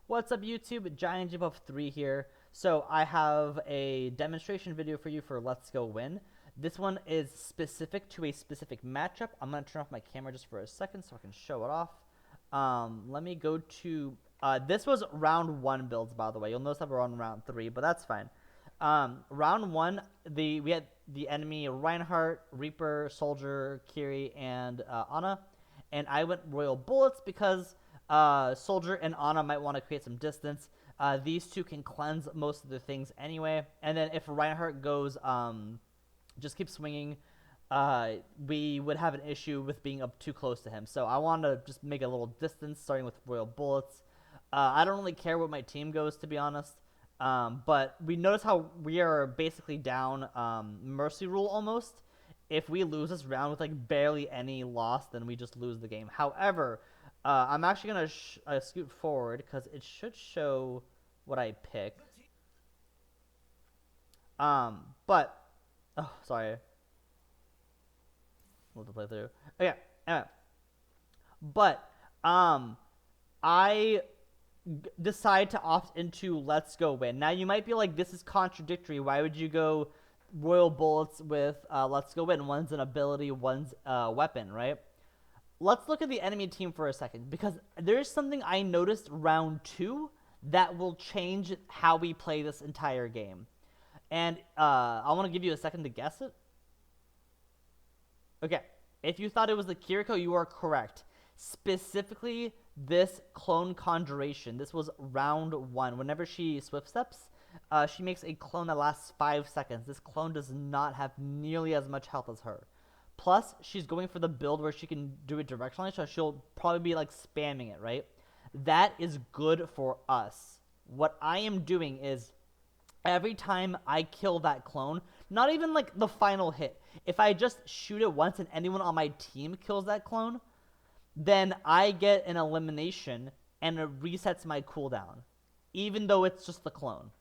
What's up YouTube? Giant Jib of 3 here. So I have a demonstration video for you for Let's Go Win. This one is specific to a specific matchup. I'm going to turn off my camera just for a second so I can show it off. Let me go to... this was round 1 builds, by the way. You'll notice that we're on round 3, but that's fine. Round 1, we had the enemy Reinhardt, Reaper, Soldier, Kiri, and Ana. And I went Royal Bullets because... Soldier and Ana might want to create some distance. These two can cleanse most of the things anyway. And then if Reinhardt goes, just keep swinging, we would have an issue with being up too close to him. So I want to just make a little distance, starting with Royal Bullets. I don't really care what my team goes, to be honest. But we notice how we are basically down Mercy Rule almost. If we lose this round with like barely any loss, then we just lose the game. However, I'm actually going to scoot forward because it should show what I picked. But, oh, sorry. We'll have to play through. Okay, anyway. But, I decide to opt into Let's Go Win. Now, you might be like, this is contradictory. Why would you go Royal Bullets with Let's Go Win? One's an ability, one's a weapon, right? Let's look at the enemy team for a second, because there's something I noticed round 2 that will change how we play this entire game. And I want to give you a second to guess it. Okay, if you thought it was the Kiriko, you are correct. Specifically, this clone conjuration. This was round 1. Whenever she swift steps, she makes a clone that lasts 5 seconds. This clone does not have nearly as much health as her. Plus, she's going for the build where she can do it directionally, so she'll probably be like spamming it, right? That is good for us. What I am doing is, every time I kill that clone, not even like the final hit, if I just shoot it once and anyone on my team kills that clone, then I get an elimination and it resets my cooldown, even though it's just the clone.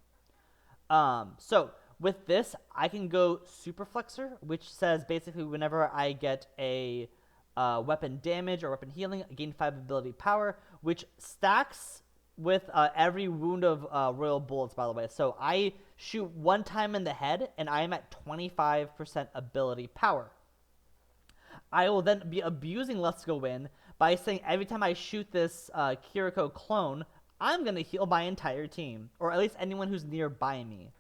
So with this, I can go Super Flexor, which says basically whenever I get a weapon damage or weapon healing, I gain 5 ability power, which stacks with every wound of Royal Bullets, by the way. So I shoot 1 time in the head, and I am at 25% ability power. I will then be abusing Let's Go Win by saying every time I shoot this Kiriko clone, I'm going to heal my entire team, or at least anyone who's nearby me.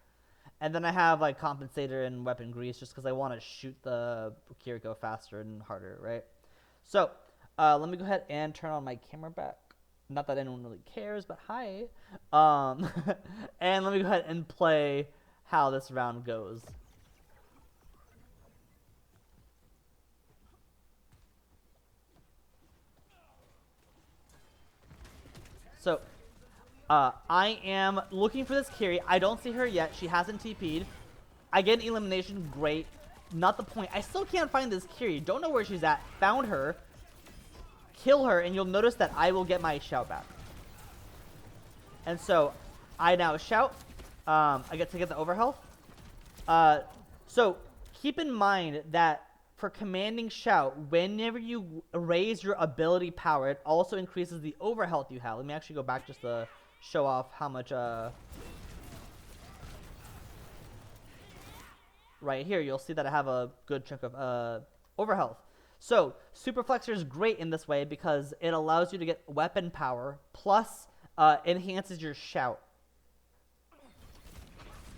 And then I have like Compensator and Weapon Grease just because I want to shoot the Kiriko faster and harder, right? So let me go ahead and turn on my camera back. Not that anyone really cares, but hi. And let me go ahead and play how this round goes. So I am looking for this Kiri. I don't see her yet. She hasn't TP'd. I get an elimination. Great. Not the point. I still can't find this Kiri. Don't know where she's at. Found her. Kill her, and you'll notice that I will get my shout back. And so I now shout. I get to get the overhealth. So keep in mind that for commanding shout, whenever you raise your ability power, it also increases the overhealth you have. Let me actually go back just to show off how much right here you'll see that I have a good chunk of overhealth. So Super Flexor is great in this way because it allows you to get weapon power plus enhances your shout.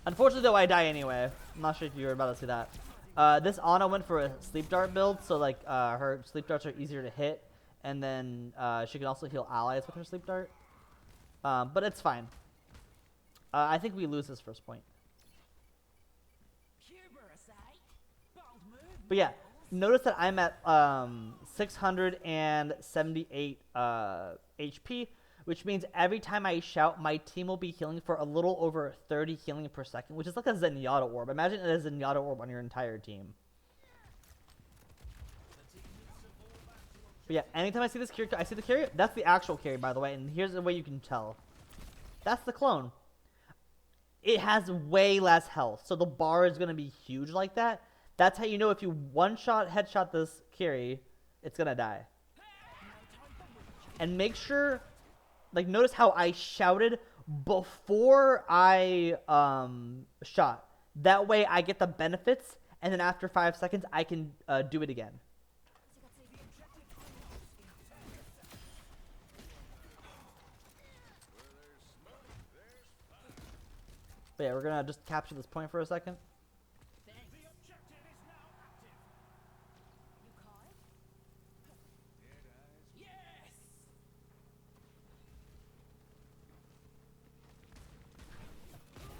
Unfortunately though, I die anyway. I'm not sure if you were about to see that. This Ana went for a sleep dart build, so like her sleep darts are easier to hit, and then she can also heal allies with her sleep dart. But it's fine. I think we lose this first point. But yeah, notice that I'm at 678 HP, which means every time I shout, my team will be healing for a little over 30 healing per second, which is like a Zenyatta orb. Imagine it as a Zenyatta orb on your entire team. But yeah, anytime I see this Kiriko, I see the carry. That's the actual carry, by the way, and here's the way you can tell. That's the clone. It has way less health, so the bar is going to be huge like that. That's how you know if you one-shot, headshot this carry, it's going to die. And make sure Like, notice how I shouted before I shot. That way I get the benefits, and then after 5 seconds I can do it again. But yeah, we're gonna just capture this point for a second.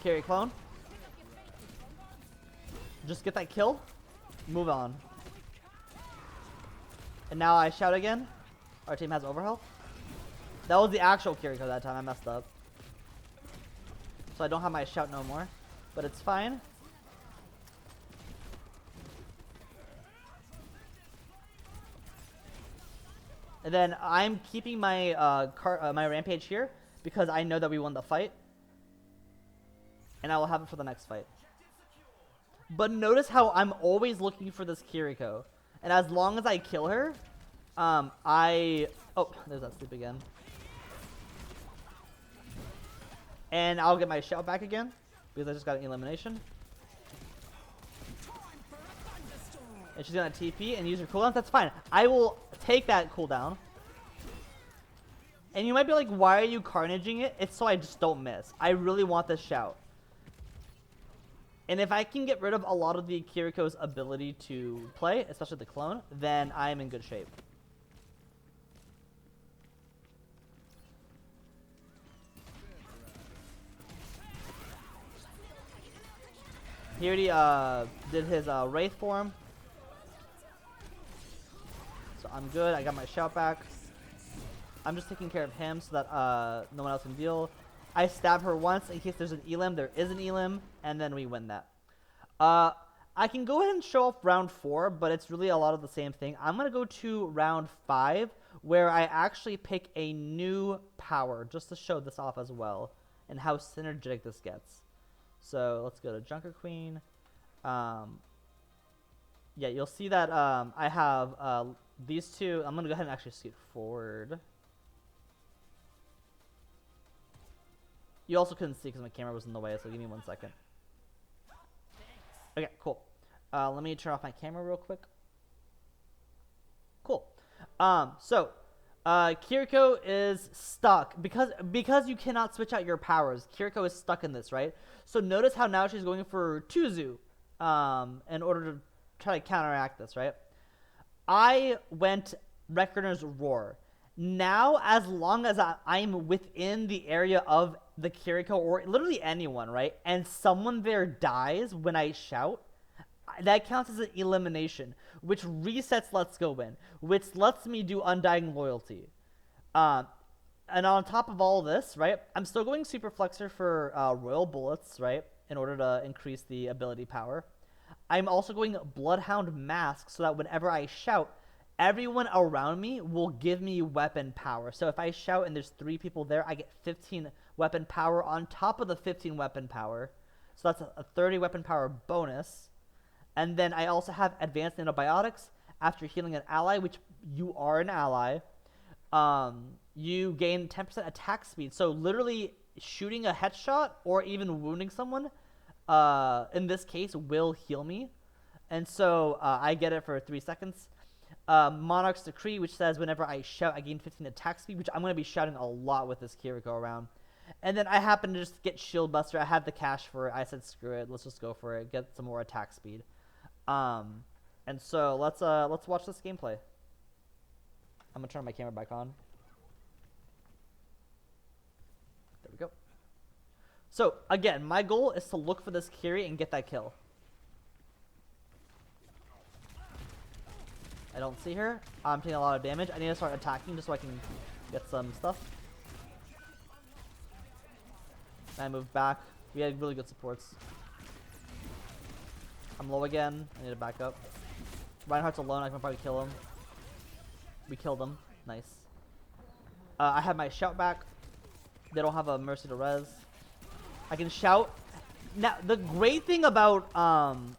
Carry clone. Just get that kill. Move on. And now I shout again. Our team has overhealth. That was the actual Kiriko that time. I messed up. So I don't have my shout no more. But it's fine. And then I'm keeping my my rampage here because I know that we won the fight. And I will have it for the next fight. But notice how I'm always looking for this Kiriko. And as long as I kill her, oh, there's that sleep again. And I'll get my shout back again because I just got an elimination. And she's gonna TP and use her cooldowns. That's fine. I will take that cooldown. And you might be like, why are you carnaging it? It's so I just don't miss. I really want this shout. And if I can get rid of a lot of the Kiriko's ability to play, especially the clone, then I am in good shape. He already did his Wraith form. So I'm good. I got my shout back. I'm just taking care of him so that no one else can deal. I stab her once in case there's an elim. There is an elim, and then we win that. I can go ahead and show off round 4, but it's really a lot of the same thing. I'm going to go to round 5, where I actually pick a new power, just to show this off as well, and how synergetic this gets. So let's go to Junker Queen. Yeah, you'll see that I have these two. I'm going to go ahead and actually scoot forward. You also couldn't see because my camera was in the way, so give me 1 second. Okay, cool. Let me turn off my camera real quick. Cool. So Kiriko is stuck because you cannot switch out your powers. Kiriko is stuck in this, right? So notice how now she's going for Tuzu in order to try to counteract this, right? I went Reckoner's Roar. Now, as long as I'm within the area of the Kiriko, or literally anyone, right, and someone there dies when I shout, that counts as an elimination, which resets Let's Go Win, which lets me do Undying Loyalty. And on top of all this, right, I'm still going Super Flexor for Royal Bullets, right, in order to increase the ability power. I'm also going Bloodhound Mask so that whenever I shout, everyone around me will give me weapon power. So if I shout and there's 3 people there, I get 15 weapon power on top of the 15 weapon power. So that's a 30 weapon power bonus. And then I also have Advanced Antibiotics. After healing an ally, which you are an ally, you gain 10% attack speed. So literally shooting a headshot or even wounding someone, in this case, will heal me. And so I get it for 3 seconds. Monarch's Decree, which says whenever I shout, I gain 15 attack speed, which I'm going to be shouting a lot with this Kiriko around. And then I happen to just get Shield Buster. I had the cash for it. I said, screw it. Let's just go for it. Get some more attack speed. And so let's watch this gameplay. I'm going to turn my camera back on. There we go. So, again, my goal is to look for this Kiri and get that kill. I don't see her. I'm taking a lot of damage. I need to start attacking just so I can get some stuff. I move back. We had really good supports. I'm low again. I need to back up. Reinhardt's alone. I can probably kill him. We killed him. Nice. I have my shout back. They don't have a mercy to res. I can shout. Now, the great thing about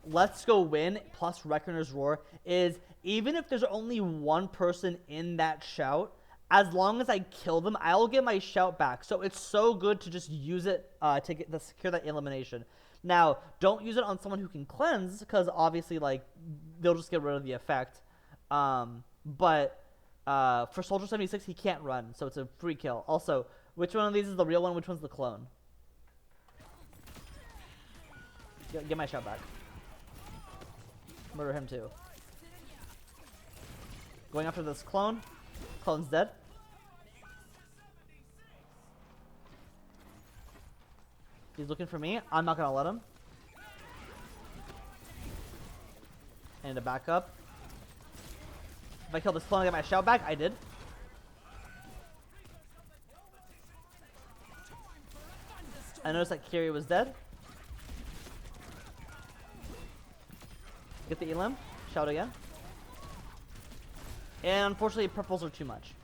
Let's Go Win plus Reckoner's Roar is even if there's only one person in that shout, as long as I kill them, I'll get my shout back. So it's so good to just use it to secure that elimination. Now, don't use it on someone who can cleanse, because obviously, like, they'll just get rid of the effect. But for Soldier 76, he can't run, so it's a free kill. Also, which one of these is the real one? Which one's the clone? Get my shout back. Murder him too. Going after this clone. Clone's dead. He's looking for me. I'm not gonna let him. I need to back up. If I kill this clone, I get my shout back. I did. I noticed that Kiri was dead. Get the elim. Shout again. And unfortunately, purples are too much.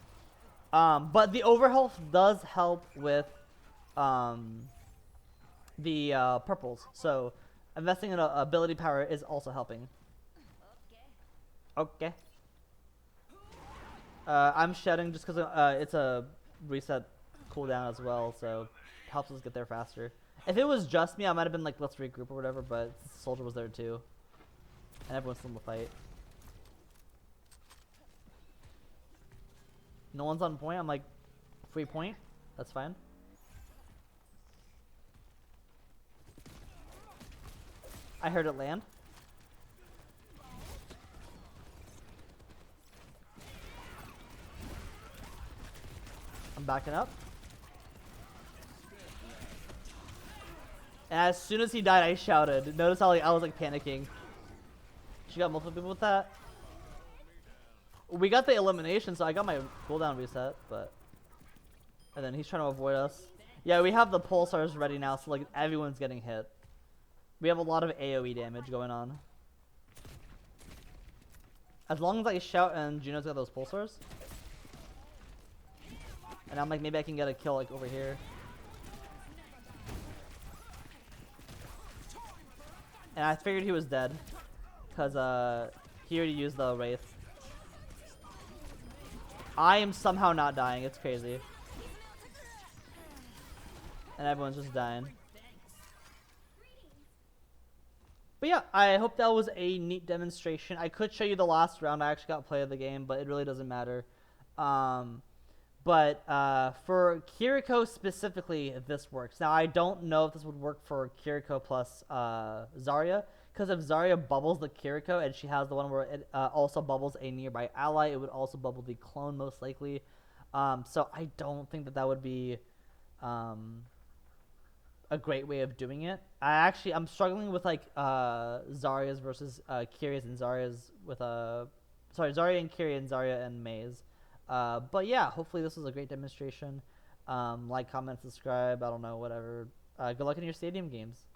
But the overhealth does help with the purples. So investing in ability power is also helping. Okay. I'm shedding just because it's a reset cooldown as well, so it helps us get there faster. If it was just me, I might have been like, let's regroup or whatever, but Soldier was there too. And everyone's still in the fight. No one's on point. I'm like, free point. That's fine. I heard it land. I'm backing up. And as soon as he died, I shouted. Notice how like, I was like panicking. She got multiple people with that. We got the elimination, so I got my cooldown reset, but... And then he's trying to avoid us. Yeah, we have the pulsars ready now, so like everyone's getting hit. We have a lot of AoE damage going on. As long as I shout and Juno's got those pulsars. And I'm like, maybe I can get a kill like over here. And I figured he was dead. Because he already used the Wraith. I am somehow not dying. It's crazy. And everyone's just dying. But yeah, I hope that was a neat demonstration. I could show you the last round. I actually got play of the game, but it really doesn't matter. But for Kiriko specifically, this works. Now, I don't know if this would work for Kiriko plus Zarya. Because if Zarya bubbles the Kiriko and she has the one where it also bubbles a nearby ally, it would also bubble the clone most likely. So I don't think that that would be a great way of doing it. I'm struggling with like Zarya's versus Kiri's and Zarya's with Zarya and Kiri and Zarya and Maze. But yeah, hopefully this was a great demonstration. Like, comment, subscribe, I don't know, whatever. Good luck in your stadium games.